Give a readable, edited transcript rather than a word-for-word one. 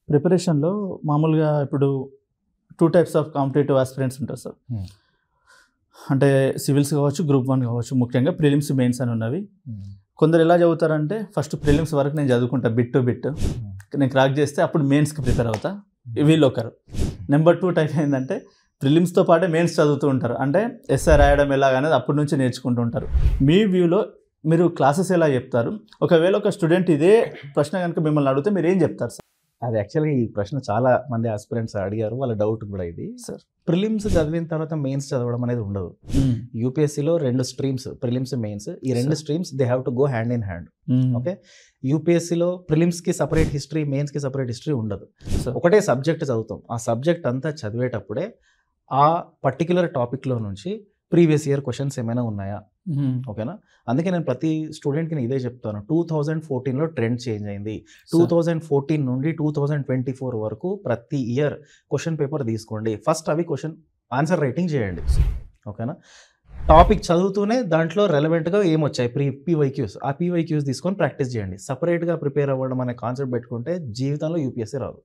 ప్రిపరేషన్‌లో మామూలుగా ఇప్పుడు 2 టైప్స్ ఆఫ్ కాంపిటీటివ్ ఆస్పిరెంట్స్ ఉంటారు సార్. హ్మ్. అంటే సివిల్స్ కావచ్చు, గ్రూప్ 1 కావచ్చు. ముఖ్యంగా ప్రిలిమ్స్, మెయిన్స్ అని ఉన్నవి. హ్మ్. కొందరు ఎలా చదువుతారంటే ఫస్ట్ ప్రిలిమ్స్ వరకు నేను చదువుకుంటా బిట్ టు బిట్. నేను క్రాక్ చేస్తే అప్పుడు మెయిన్స్‌కి ప్రిపేర్ అవుతా. వీళ్ళొకరు. నెంబర్ 2 టైప్ ఏందంటే ప్రిలిమ్స్‌తో పాటే మెయిన్స్ చదువుతూ ఉంటారు. అంటే ఎస్సే రాయడం ఎలాగనేది అప్పటి నుంచి నేర్చుకుంటూ ఉంటారు. మీ వ్యూలో మీరు క్లాసెస్ ఎలా చెప్తారు? ఒకవేళ ఒక స్టూడెంట్ ఇదే ప్రశ్న గనుక మిమ్మల్ని అడిగితే మీరేం చెప్తారు సార్? అది యాక్చువల్‌గా ఈ ప్రశ్న చాలా మంది ఆస్పిరెంట్స్ అడిగారు. వాళ్ళ డౌట్ కూడా ఇది. సార్. ప్రిలిమ్స్ చదివిన తర్వాత మెయిన్స్ చదవడం అనేది ఉండదు. యూపీఎస్సీలో 2 స్ట్రీమ్స్ ప్రిలిమ్స్, మెయిన్స్. ఈ 2 streams they have to go hand in hand. Okay. యూపీఎస్సీలో ప్రిలిమ్స్‌కి సెపరేట్ హిస్టరీ, మెయిన్స్‌కి సెపరేట్ హిస్టరీ ఉండదు. సార్. ఒకటే సబ్జెక్ట్ చదువుతాం. ఆ సబ్జెక్ట్ అంతా చదివేటప్పుడే ఆ పర్టిక్యులర్ టాపిక్‌లో నుంచి ప్రీవియస్ ఇయర్ క్వశ్చన్స్ ఏమైనా ఉన్నాయా? ఓకేనా? అందుకే నేను ప్రతి స్టూడెంట్‌కి నేను ఇదే చెప్తాను. 2014లో ట్రెండ్ చేంజ్ అయింది. 2014 నుండి 2024 వరకు ప్రతి ఇయర్ క్వశ్చన్ పేపర్ తీసుకోండి. ఫస్ట్ అవి క్వశ్చన్ ఆన్సర్ రైటింగ్ చేయండి. ఓకేనా? టాపిక్ చదువుతూనే దాంట్లో రెలవెంట్‌గా ఏమొచ్చాయి పీవైక్యూస్. ఆ పీవైక్యూస్ తీసుకొని ప్రాక్టీస్ చేయండి. సెపరేట్‌గా ప్రిపేర్ అవ్వడం అనే కాన్సెప్ట్ పెట్టుకుంటే జీవితంలో యూపీఎస్సీ రాదు.